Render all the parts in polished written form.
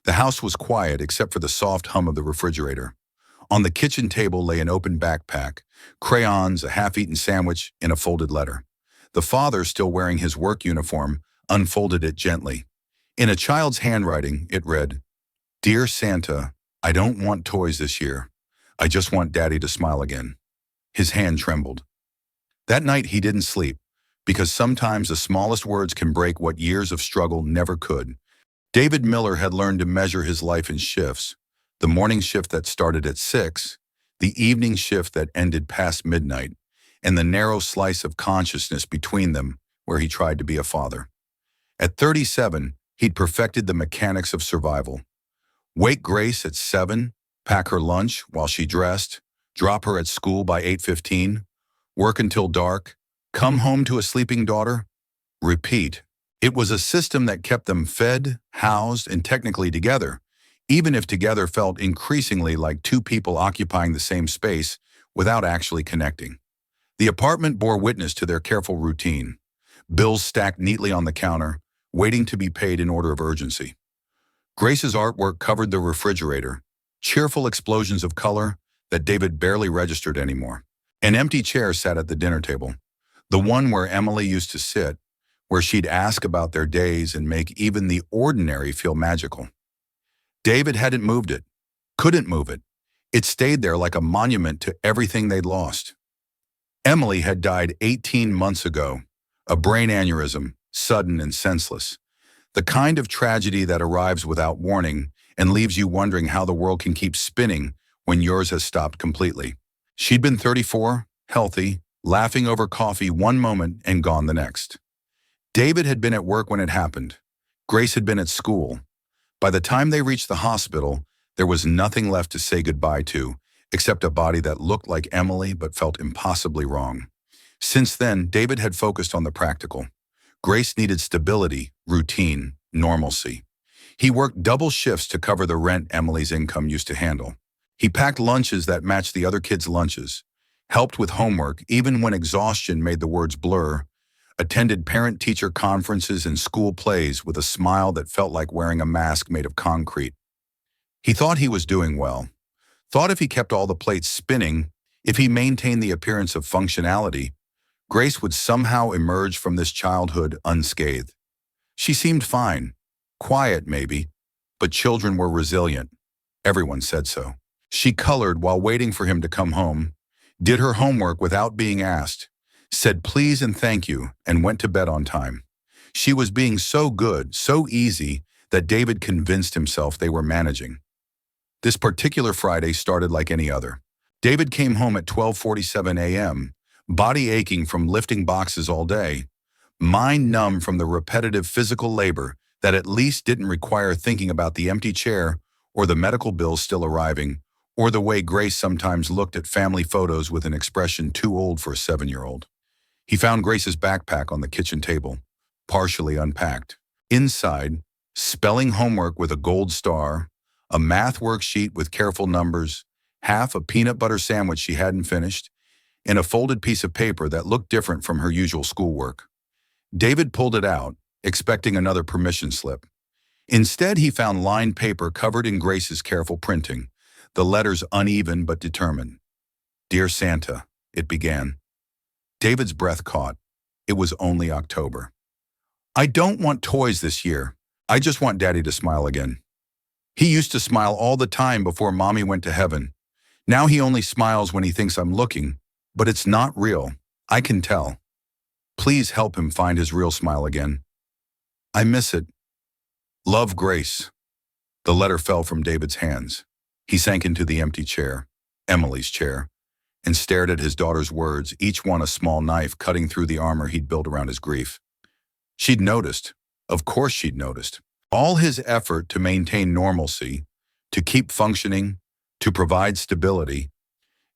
The house was quiet except for the soft hum of the refrigerator. On the kitchen table lay an open backpack, crayons, a half-eaten sandwich, and a folded letter. The father, still wearing his work uniform, unfolded it gently. In a child's handwriting, it read, "Dear Santa, I don't want toys this year. I just want Daddy to smile again." His hand trembled. That night he didn't sleep, because sometimes the smallest words can break what years of struggle never could. David Miller had learned to measure his life in shifts: the morning shift that started at 6, the evening shift that ended past midnight, and the narrow slice of consciousness between them where he tried to be a father. At 37, he'd perfected the mechanics of survival. Wake Grace at 7, pack her lunch while she dressed, drop her at school by 8:15, work until dark, come home to a sleeping daughter, repeat. It was a system that kept them fed, housed, and technically together, even if together felt increasingly like two people occupying the same space without actually connecting. The apartment bore witness to their careful routine. Bills stacked neatly on the counter, waiting to be paid in order of urgency. Grace's artwork covered the refrigerator, cheerful explosions of color that David barely registered anymore. An empty chair sat at the dinner table, the one where Emily used to sit, where she'd ask about their days and make even the ordinary feel magical. David hadn't moved it, couldn't move it. It stayed there like a monument to everything they'd lost. Emily had died 18 months ago, a brain aneurysm, sudden and senseless. The kind of tragedy that arrives without warning and leaves you wondering how the world can keep spinning when yours has stopped completely. She'd been 34, healthy, laughing over coffee one moment and gone the next. David had been at work when it happened. Grace had been at school. By the time they reached the hospital, there was nothing left to say goodbye to, except a body that looked like Emily but felt impossibly wrong. Since then, David had focused on the practical. Grace needed stability, routine, normalcy. He worked double shifts to cover the rent Emily's income used to handle. He packed lunches that matched the other kids' lunches, helped with homework even when exhaustion made the words blur, attended parent-teacher conferences and school plays with a smile that felt like wearing a mask made of concrete. He thought he was doing well, thought if he kept all the plates spinning, if he maintained the appearance of functionality, Grace would somehow emerge from this childhood unscathed. She seemed fine, quiet maybe, but children were resilient. Everyone said so. She colored while waiting for him to come home, did her homework without being asked, said please and thank you, and went to bed on time. She was being so good, so easy, that David convinced himself they were managing. This particular Friday started like any other. David came home at 12:47 a.m., body aching from lifting boxes all day, mind numb from the repetitive physical labor that at least didn't require thinking about the empty chair or the medical bills still arriving, or the way Grace sometimes looked at family photos with an expression too old for a 7-year-old. He found Grace's backpack on the kitchen table, partially unpacked. Inside, spelling homework with a gold star, a math worksheet with careful numbers, half a peanut butter sandwich she hadn't finished, and a folded piece of paper that looked different from her usual schoolwork. David pulled it out, expecting another permission slip. Instead, he found lined paper covered in Grace's careful printing, the letters uneven but determined. "Dear Santa," it began. David's breath caught. It was only October. "I don't want toys this year. I just want Daddy to smile again. He used to smile all the time before Mommy went to heaven. Now he only smiles when he thinks I'm looking, but it's not real. I can tell. Please help him find his real smile again. I miss it. Love, Grace." The letter fell from David's hands. He sank into the empty chair, Emily's chair, and stared at his daughter's words, each one a small knife cutting through the armor he'd built around his grief. She'd noticed. Of course she'd noticed. All his effort to maintain normalcy, to keep functioning, to provide stability,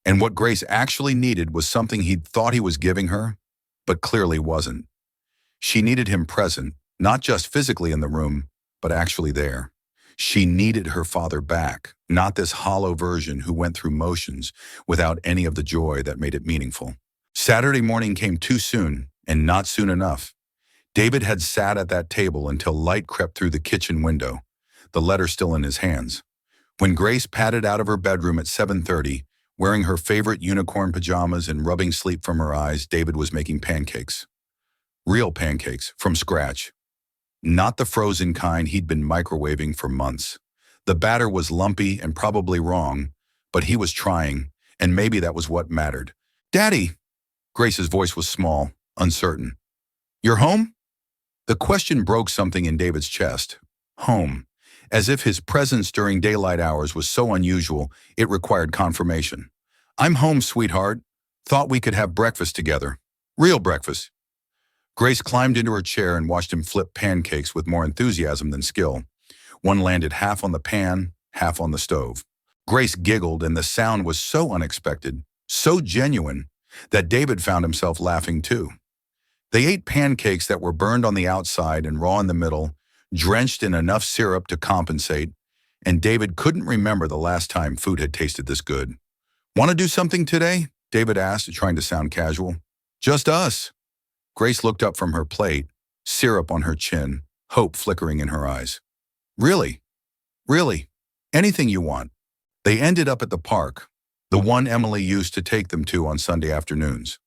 and what Grace actually needed was something he'd thought he was giving her, but clearly wasn't. She needed him present, not just physically in the room, but actually there. She needed her father back, not this hollow version who went through motions without any of the joy that made it meaningful. Saturday morning came too soon, and not soon enough. David had sat at that table until light crept through the kitchen window. the letter still in his hands. When Grace padded out of her bedroom at 7:30, wearing her favorite unicorn pajamas and rubbing sleep from her eyes, David was making pancakes. Real pancakes, from scratch. Not the frozen kind he'd been microwaving for months. The batter was lumpy and probably wrong, but he was trying, and maybe that was what mattered. "Daddy!" Grace's voice was small, uncertain. "You're home?" The question broke something in David's chest. Home. As if his presence during daylight hours was so unusual, it required confirmation. "I'm home, sweetheart. Thought we could have breakfast together. Real breakfast." Grace climbed into her chair and watched him flip pancakes with more enthusiasm than skill. One landed half on the pan, half on the stove. Grace giggled, and the sound was so unexpected, so genuine, that David found himself laughing too. They ate pancakes that were burned on the outside and raw in the middle, drenched in enough syrup to compensate, and David couldn't remember the last time food had tasted this good. "Want to do something today?" David asked, trying to sound casual. "Just us." Grace looked up from her plate, syrup on her chin, hope flickering in her eyes. "Really? Really? Anything you want." They ended up at the park, the one Emily used to take them to on Sunday afternoons.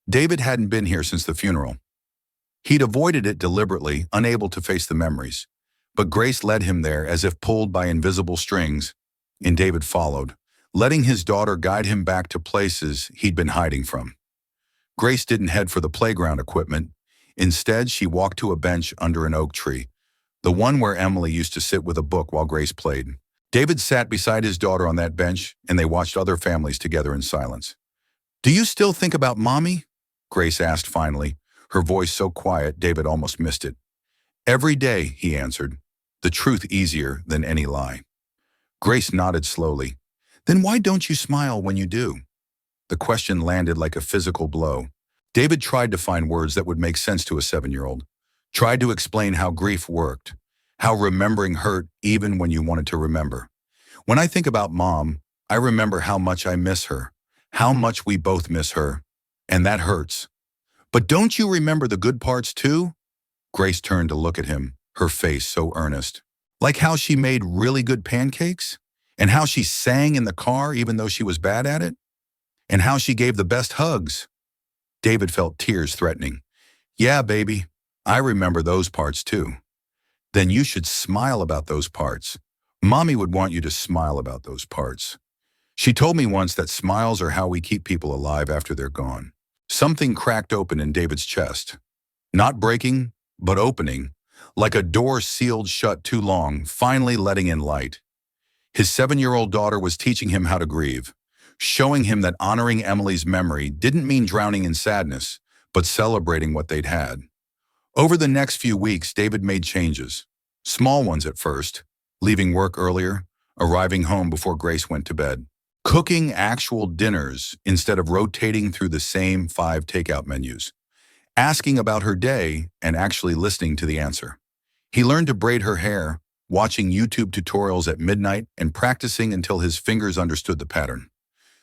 David hadn't been here since the funeral. He'd avoided it deliberately, unable to face the memories. But Grace led him there as if pulled by invisible strings, and David followed, letting his daughter guide him back to places he'd been hiding from. Grace didn't head for the playground equipment. Instead, she walked to a bench under an oak tree, the one where Emily used to sit with a book while Grace played. David sat beside his daughter on that bench, and they watched other families together in silence. "Do you still think about Mommy?" Grace asked finally, her voice so quiet David almost missed it. "Every day," he answered, the truth easier than any lie. Grace nodded slowly. "Then why don't you smile when you do?" The question landed like a physical blow. David tried to find words that would make sense to a 7-year-old, tried to explain how grief worked, how remembering hurt even when you wanted to remember. "When I think about Mom, I remember how much I miss her, how much we both miss her, and that hurts." "But don't you remember the good parts too?" Grace turned to look at him, her face so earnest. "Like how she made really good pancakes? And how she sang in the car even though she was bad at it? And how she gave the best hugs?" David felt tears threatening. "Yeah, baby, I remember those parts too." "Then you should smile about those parts. Mommy would want you to smile about those parts. She told me once that smiles are how we keep people alive after they're gone." Something cracked open in David's chest. Not breaking, but opening, like a door sealed shut too long, finally letting in light. His 7-year-old daughter was teaching him how to grieve, showing him that honoring Emily's memory didn't mean drowning in sadness, but celebrating what they'd had. Over the next few weeks, David made changes. Small ones at first, leaving work earlier, arriving home before Grace went to bed, cooking actual dinners instead of rotating through the same 5 takeout menus, asking about her day and actually listening to the answer. He learned to braid her hair, watching YouTube tutorials at midnight and practicing until his fingers understood the pattern.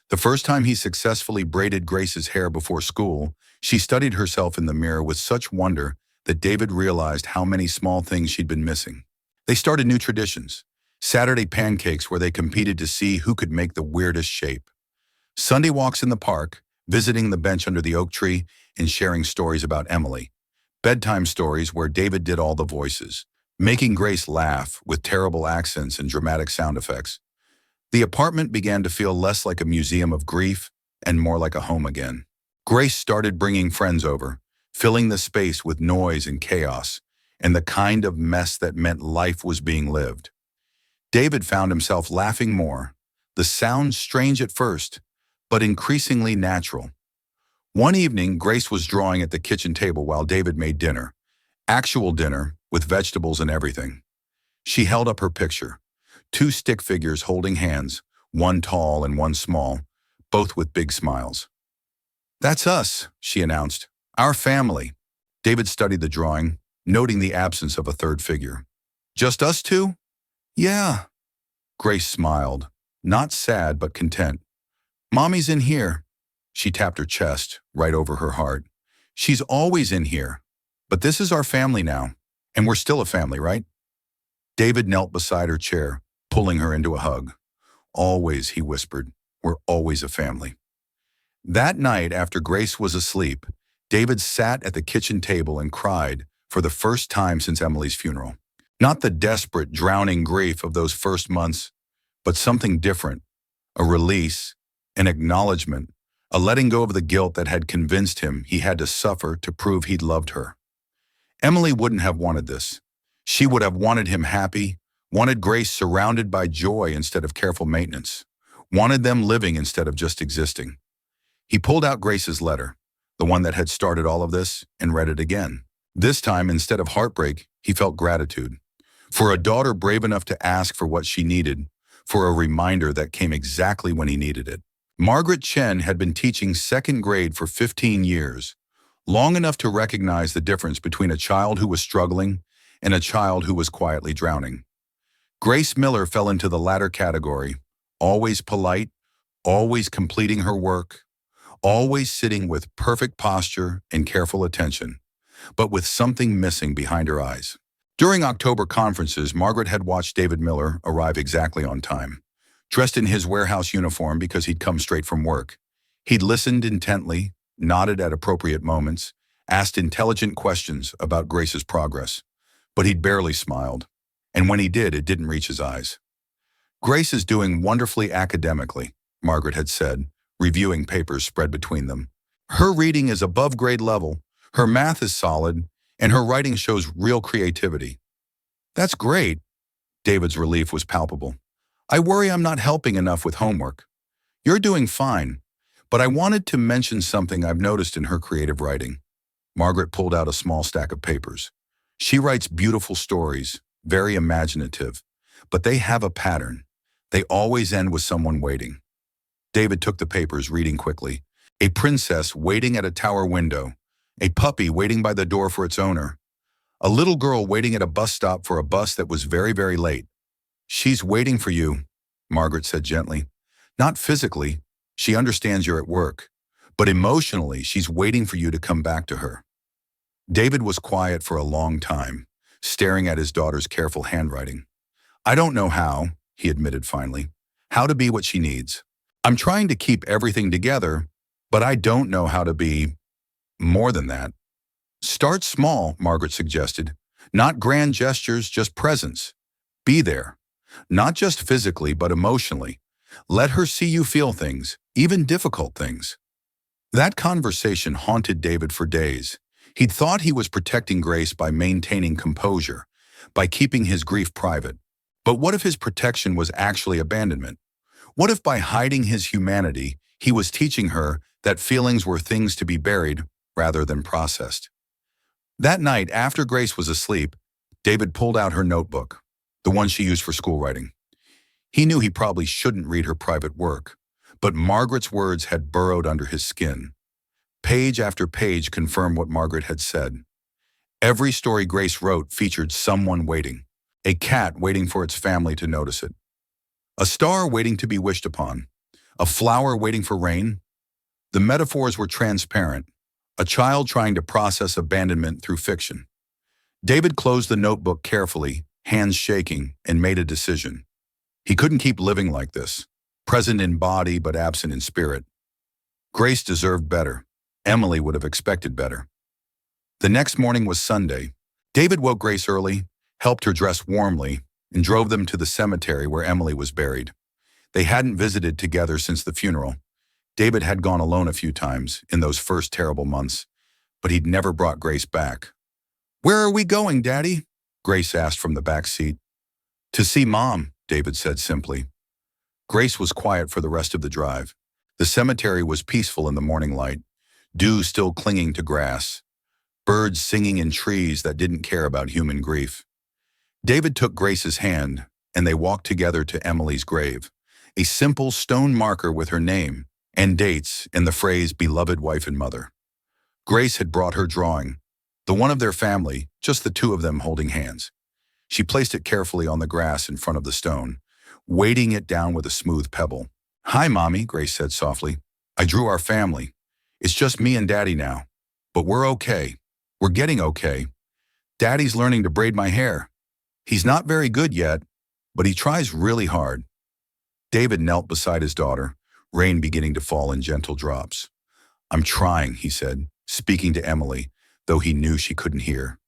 The first time he successfully braided Grace's hair before school, she studied herself in the mirror with such wonder that David realized how many small things she'd been missing. They started new traditions. Saturday pancakes where they competed to see who could make the weirdest shape. Sunday walks in the park, visiting the bench under the oak tree and sharing stories about Emily. Bedtime stories where David did all the voices, making Grace laugh with terrible accents and dramatic sound effects. The apartment began to feel less like a museum of grief and more like a home again. Grace started bringing friends over, filling the space with noise and chaos, and the kind of mess that meant life was being lived. David found himself laughing more, the sound strange at first, but increasingly natural. One evening, Grace was drawing at the kitchen table while David made dinner, actual dinner with vegetables and everything. She held up her picture, 2 stick figures holding hands, one tall and one small, both with big smiles. "That's us," she announced. "Our family." David studied the drawing, noting the absence of a third figure. "Just us two?" "Yeah." Grace smiled, not sad but content. "Mommy's in here." She tapped her chest, right over her heart. "She's always in here. But this is our family now. And we're still a family, right?" David knelt beside her chair, pulling her into a hug. Always, he whispered, we're always a family. That night, after Grace was asleep, David sat at the kitchen table and cried for the first time since Emily's funeral. Not the desperate, drowning grief of those first months, but something different, a release, an acknowledgement, a letting go of the guilt that had convinced him he had to suffer to prove he'd loved her. Emily wouldn't have wanted this. She would have wanted him happy, wanted Grace surrounded by joy instead of careful maintenance, wanted them living instead of just existing. He pulled out Grace's letter, the one that had started all of this, and read it again. This time, instead of heartbreak, he felt gratitude. For a daughter brave enough to ask for what she needed, for a reminder that came exactly when he needed it. Margaret Chen had been teaching second grade for 15 years, long enough to recognize the difference between a child who was struggling and a child who was quietly drowning. Grace Miller fell into the latter category, always polite, always completing her work, always sitting with perfect posture and careful attention, but with something missing behind her eyes. During October conferences, Margaret had watched David Miller arrive exactly on time, dressed in his warehouse uniform because he'd come straight from work. He'd listened intently, nodded at appropriate moments, asked intelligent questions about Grace's progress, but he'd barely smiled, and when he did, it didn't reach his eyes. Grace is doing wonderfully academically, Margaret had said, reviewing papers spread between them. Her reading is above grade level, her math is solid, and her writing shows real creativity. That's great. David's relief was palpable. I worry I'm not helping enough with homework. You're doing fine, but I wanted to mention something I've noticed in her creative writing. Margaret pulled out a small stack of papers. She writes beautiful stories, very imaginative, but they have a pattern. They always end with someone waiting. David took the papers, reading quickly. A princess waiting at a tower window, a puppy waiting by the door for its owner, a little girl waiting at a bus stop for a bus that was very, very late. She's waiting for you, Margaret said gently. Not physically, she understands you're at work, but emotionally, she's waiting for you to come back to her. David was quiet for a long time, staring at his daughter's careful handwriting. I don't know how, he admitted finally, how to be what she needs. I'm trying to keep everything together, but I don't know how to be more than that. Start small, Margaret suggested. Not grand gestures, just presence. Be there. Not just physically, but emotionally. Let her see you feel things, even difficult things. That conversation haunted David for days. He'd thought he was protecting Grace by maintaining composure, by keeping his grief private. But what if his protection was actually abandonment? What if by hiding his humanity, he was teaching her that feelings were things to be buried rather than processed? That night, after Grace was asleep, David pulled out her notebook, the one she used for school writing. He knew he probably shouldn't read her private work, but Margaret's words had burrowed under his skin. Page after page confirmed what Margaret had said. Every story Grace wrote featured someone waiting, a cat waiting for its family to notice it, a star waiting to be wished upon, a flower waiting for rain. The metaphors were transparent, a child trying to process abandonment through fiction. David closed the notebook carefully, hands shaking, and made a decision. He couldn't keep living like this, present in body but absent in spirit. Grace deserved better. Emily would have expected better. The next morning was Sunday. David woke Grace early, helped her dress warmly, and drove them to the cemetery where Emily was buried. They hadn't visited together since the funeral. David had gone alone a few times in those first terrible months, but he'd never brought Grace back. Where are we going, Daddy? Grace asked from the back seat. To see Mom, David said simply. Grace was quiet for the rest of the drive. The cemetery was peaceful in the morning light, dew still clinging to grass, birds singing in trees that didn't care about human grief. David took Grace's hand, and they walked together to Emily's grave, a simple stone marker with her name and dates and the phrase beloved wife and mother. Grace had brought her drawing, the one of their family, just the two of them holding hands. She placed it carefully on the grass in front of the stone, weighting it down with a smooth pebble. Hi, Mommy, Grace said softly. I drew our family. It's just me and Daddy now. But we're okay. We're getting okay. Daddy's learning to braid my hair. He's not very good yet, but he tries really hard. David knelt beside his daughter, rain beginning to fall in gentle drops. I'm trying, he said, speaking to Emily, though he knew she couldn't hear.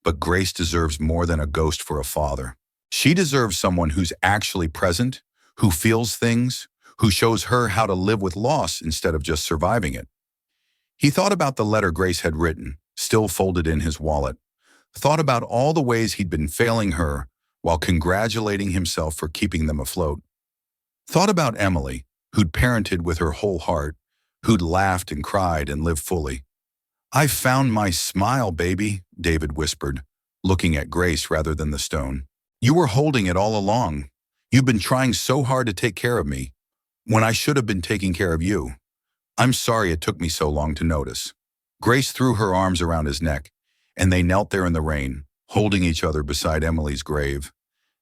But Grace deserves more than a ghost for a father. She deserves someone who's actually present, who feels things, who shows her how to live with loss instead of just surviving it. He thought about the letter Grace had written, still folded in his wallet, thought about all the ways he'd been failing her while congratulating himself for keeping them afloat. Thought about Emily, who'd parented with her whole heart, who'd laughed and cried and lived fully. I found my smile, baby, David whispered, looking at Grace rather than the stone. You were holding it all along. You've been trying so hard to take care of me, when I should have been taking care of you. I'm sorry it took me so long to notice. Grace threw her arms around his neck, and they knelt there in the rain, holding each other beside Emily's grave.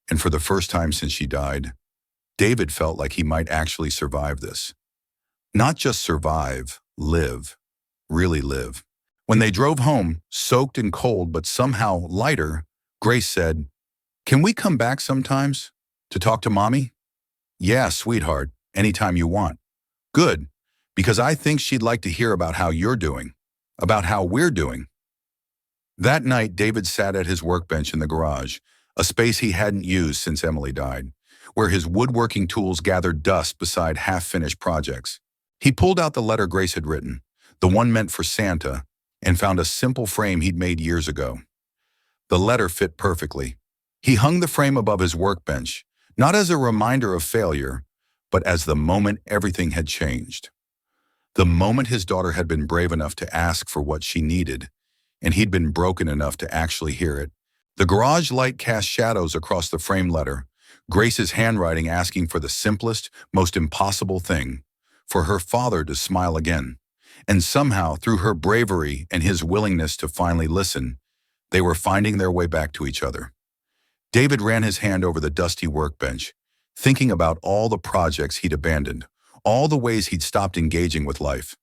And for the first time since she died, David felt like he might actually survive this. Not just survive, live, really live. When they drove home, soaked and cold but somehow lighter, Grace said, "Can we come back sometimes to talk to Mommy?" "Yeah, sweetheart, anytime you want." "Good, because I think she'd like to hear about how you're doing, about how we're doing." That night, David sat at his workbench in the garage, a space he hadn't used since Emily died, where his woodworking tools gathered dust beside half-finished projects. He pulled out the letter Grace had written, the one meant for Santa, and found a simple frame he'd made years ago. The letter fit perfectly. He hung the frame above his workbench, not as a reminder of failure, but as the moment everything had changed. The moment his daughter had been brave enough to ask for what she needed, and he'd been broken enough to actually hear it. The garage light cast shadows across the frame letter, Grace's handwriting asking for the simplest, most impossible thing, for her father to smile again. And somehow, through her bravery and his willingness to finally listen, they were finding their way back to each other. David ran his hand over the dusty workbench, thinking about all the projects he'd abandoned, all the ways he'd stopped engaging with life.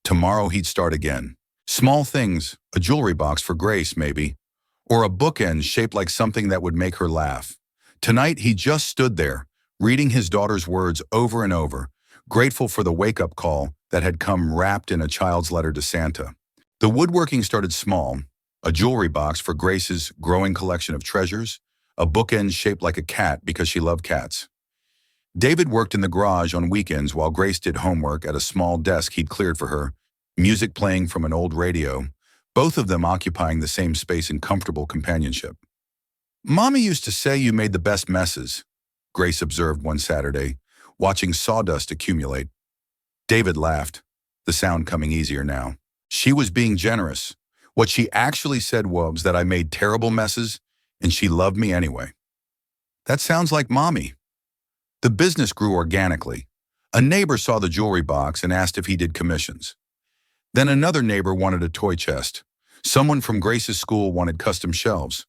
Tomorrow he'd start again. Small things, a jewelry box for Grace maybe, or a bookend shaped like something that would make her laugh. Tonight he just stood there, reading his daughter's words over and over, grateful for the wake-up call that had come wrapped in a child's letter to Santa. The woodworking started small, a jewelry box for Grace's growing collection of treasures, a bookend shaped like a cat because she loved cats. David worked in the garage on weekends while Grace did homework at a small desk he'd cleared for her, music playing from an old radio, both of them occupying the same space in comfortable companionship. "Mommy used to say you made the best messes," Grace observed one Saturday, watching sawdust accumulate. David laughed, the sound coming easier now. She was being generous. What she actually said was that I made terrible messes, and she loved me anyway. That sounds like Mommy. The business grew organically. A neighbor saw the jewelry box and asked if he did commissions. Then another neighbor wanted a toy chest. Someone from Grace's school wanted custom shelves.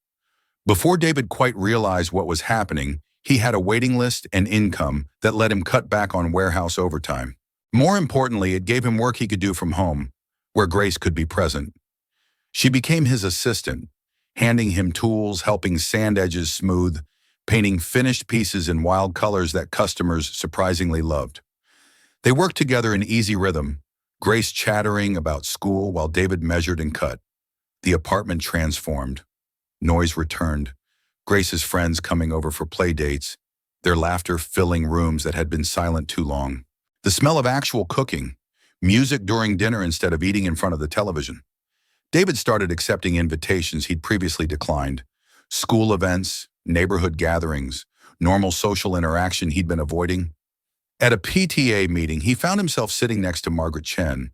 Before David quite realized what was happening, he had a waiting list and income that let him cut back on warehouse overtime. More importantly, it gave him work he could do from home, where Grace could be present. She became his assistant, handing him tools, helping sand edges smooth, painting finished pieces in wild colors that customers surprisingly loved. They worked together in easy rhythm, Grace chattering about school while David measured and cut. The apartment transformed. Noise returned. Grace's friends coming over for play dates, their laughter filling rooms that had been silent too long. The smell of actual cooking, music during dinner instead of eating in front of the television. David started accepting invitations he'd previously declined. School events, neighborhood gatherings, normal social interaction he'd been avoiding. At a PTA meeting, he found himself sitting next to Margaret Chen,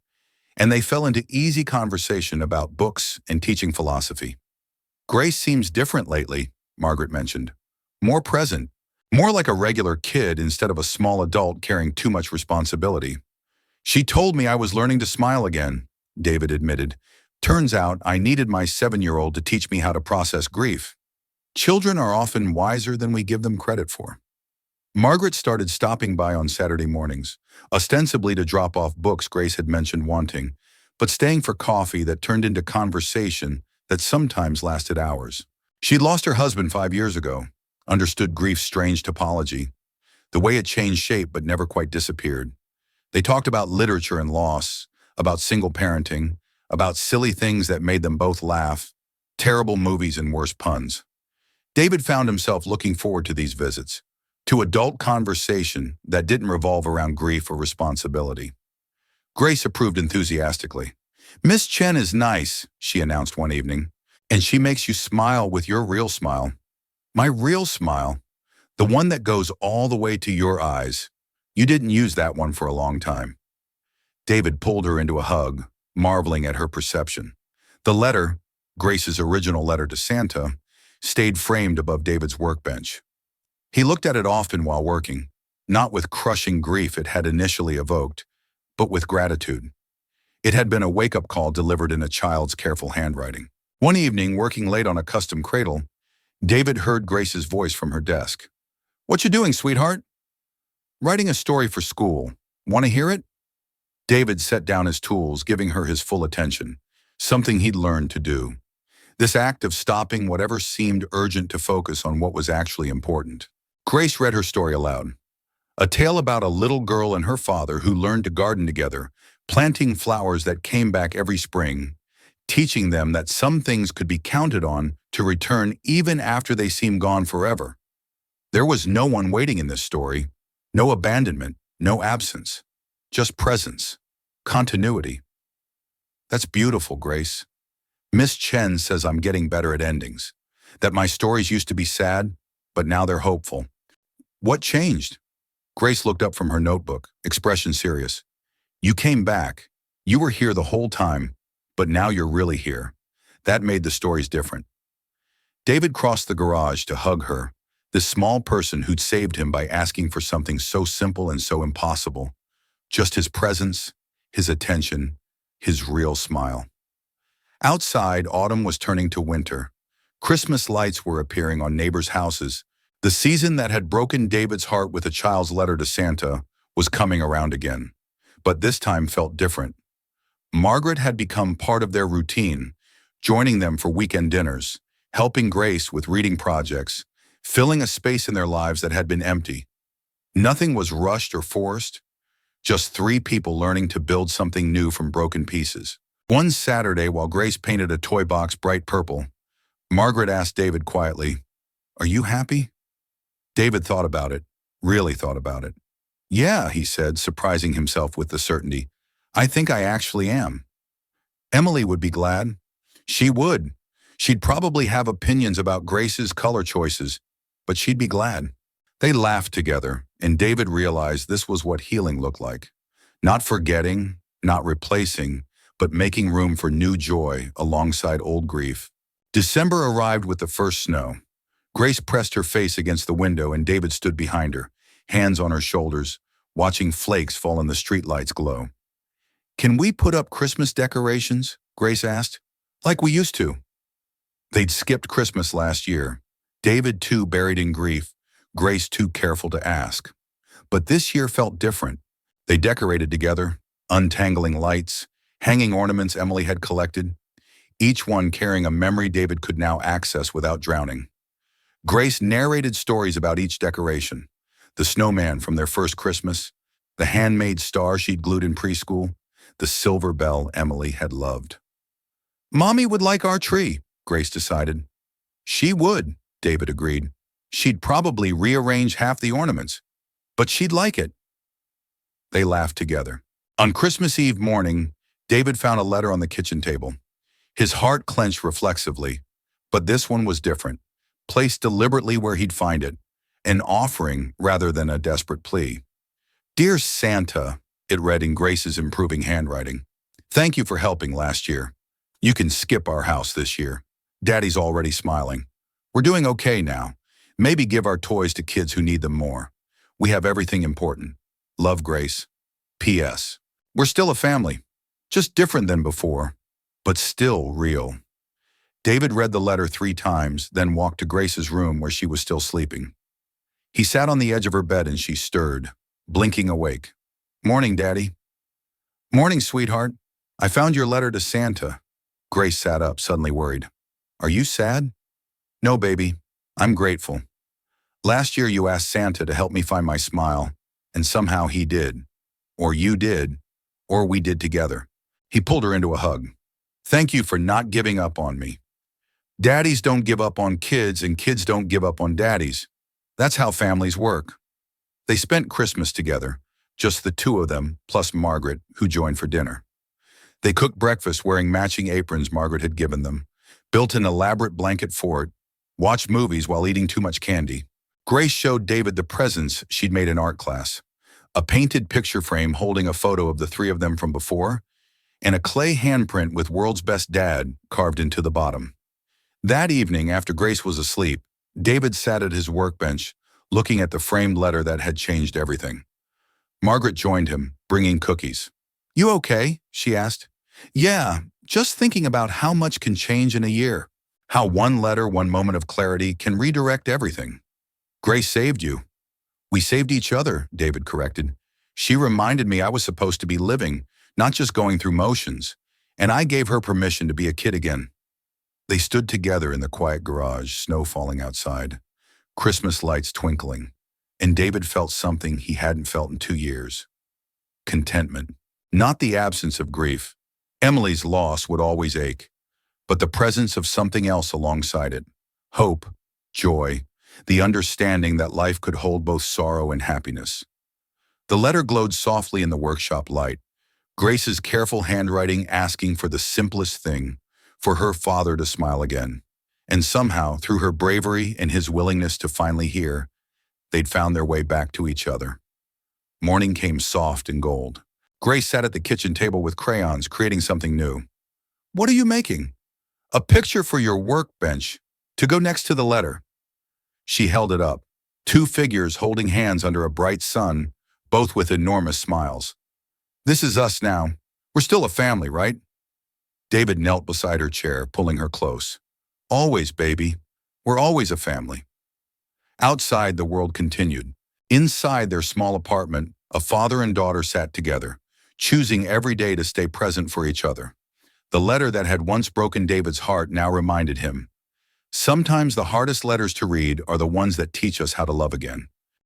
and they fell into easy conversation about books and teaching philosophy. "Grace seems different lately," Margaret mentioned. "More present, more like a regular kid instead of a small adult carrying too much responsibility." "She told me I was learning to smile again," David admitted. "Turns out I needed my 7-year-old to teach me how to process grief." Children are often wiser than we give them credit for. Margaret started stopping by on Saturday mornings, ostensibly to drop off books Grace had mentioned wanting, but staying for coffee that turned into conversation that sometimes lasted hours. She'd lost her husband 5 years ago, understood grief's strange topology, the way it changed shape but never quite disappeared. They talked about literature and loss, about single parenting, about silly things that made them both laugh, terrible movies and worse puns. David found himself looking forward to these visits, to adult conversation that didn't revolve around grief or responsibility. Grace approved enthusiastically. "Miss Chen is nice," she announced one evening, "and she makes you smile with your real smile." "My real smile? The one that goes all the way to your eyes. You didn't use that one for a long time." David pulled her into a hug, marveling at her perception. The letter, Grace's original letter to Santa, stayed framed above David's workbench. He looked at it often while working, not with crushing grief it had initially evoked, but with gratitude. It had been a wake-up call delivered in a child's careful handwriting. One evening, working late on a custom cradle, David heard Grace's voice from her desk. "What you doing, sweetheart?" "Writing a story for school. Want to hear it?" David set down his tools, giving her his full attention, something he'd learned to do. This act of stopping whatever seemed urgent to focus on what was actually important. Grace read her story aloud. A tale about a little girl and her father who learned to garden together, planting flowers that came back every spring, teaching them that some things could be counted on to return even after they seemed gone forever. There was no one waiting in this story, no abandonment, no absence, just presence, continuity. "That's beautiful, Grace. Miss Chen says I'm getting better at endings, that my stories used to be sad, but now they're hopeful." "What changed?" Grace looked up from her notebook, expression serious. "You came back. You were here the whole time, but now you're really here. That made the stories different." David crossed the garage to hug her, this small person who'd saved him by asking for something so simple and so impossible. Just his presence, his attention, his real smile. Outside, autumn was turning to winter. Christmas lights were appearing on neighbors' houses. The season that had broken David's heart with a child's letter to Santa was coming around again, but this time felt different. Margaret had become part of their routine, joining them for weekend dinners, helping Grace with reading projects, filling a space in their lives that had been empty. Nothing was rushed or forced, just three people learning to build something new from broken pieces. One Saturday, while Grace painted a toy box bright purple, Margaret asked David quietly, "Are you happy?" David thought about it, really thought about it. "Yeah," he said, surprising himself with the certainty. "I think I actually am." Emily would be glad. She would. She'd probably have opinions about Grace's color choices, but she'd be glad. They laughed together, and David realized this was what healing looked like. Not forgetting, not replacing, but making room for new joy alongside old grief. December arrived with the first snow. Grace pressed her face against the window and David stood behind her, hands on her shoulders, watching flakes fall in the streetlight's glow. "Can we put up Christmas decorations?" Grace asked. "Like we used to." They'd skipped Christmas last year. David too buried in grief, Grace too careful to ask. But this year felt different. They decorated together, untangling lights, hanging ornaments Emily had collected, each one carrying a memory David could now access without drowning. Grace narrated stories about each decoration: the snowman from their first Christmas, the handmade star she'd glued in preschool, the silver bell Emily had loved. "Mommy would like our tree," Grace decided. "She would," David agreed. "She'd probably rearrange half the ornaments, but she'd like it." They laughed together. On Christmas Eve morning, David found a letter on the kitchen table. His heart clenched reflexively, but this one was different, placed deliberately where he'd find it, an offering rather than a desperate plea. "Dear Santa," it read in Grace's improving handwriting, "thank you for helping last year. You can skip our house this year. Daddy's already smiling. We're doing okay now. Maybe give our toys to kids who need them more. We have everything important. Love, Grace. P.S. We're still a family, just different than before, but still real." David read the letter 3 times, then walked to Grace's room where she was still sleeping. He sat on the edge of her bed and she stirred, blinking awake. "Morning, Daddy." "Morning, sweetheart. I found your letter to Santa." Grace sat up, suddenly worried. "Are you sad?" No, baby. I'm grateful. Last year you asked Santa to help me find my smile, and somehow he did. Or you did. Or we did together. He pulled her into a hug. Thank you for not giving up on me. Daddies don't give up on kids and kids don't give up on daddies. That's how families work. They spent Christmas together, just the two of them, plus Margaret, who joined for dinner. They cooked breakfast wearing matching aprons Margaret had given them, built an elaborate blanket fort, watched movies while eating too much candy. Grace showed David the presents she'd made in art class, a painted picture frame holding a photo of the three of them from before, and a clay handprint with "World's Best Dad" carved into the bottom. That evening, after Grace was asleep, David sat at his workbench, looking at the framed letter that had changed everything. Margaret joined him, bringing cookies. "You okay?" she asked. "Yeah, just thinking about how much can change in a year. How one letter, one moment of clarity can redirect everything." "Grace saved you." "We saved each other," David corrected. "She reminded me I was supposed to be living, not just going through motions, and I gave her permission to be a kid again." They stood together in the quiet garage, snow falling outside, Christmas lights twinkling, and David felt something he hadn't felt in 2 years. Contentment. Not the absence of grief. Emily's loss would always ache, but the presence of something else alongside it. Hope, joy, the understanding that life could hold both sorrow and happiness. The letter glowed softly in the workshop light, Grace's careful handwriting asking for the simplest thing, for her father to smile again. And somehow, through her bravery and his willingness to finally hear, they'd found their way back to each other. Morning came soft and gold. Grace sat at the kitchen table with crayons, creating something new. "What are you making?" "A picture for your workbench, to go next to the letter." She held it up. Two figures holding hands under a bright sun, both with enormous smiles. "This is us now. We're still a family, right?" David knelt beside her chair, pulling her close. "Always, baby. We're always a family." Outside, the world continued. Inside their small apartment, a father and daughter sat together, choosing every day to stay present for each other. The letter that had once broken David's heart now reminded him, sometimes the hardest letters to read are the ones that teach us how to love again.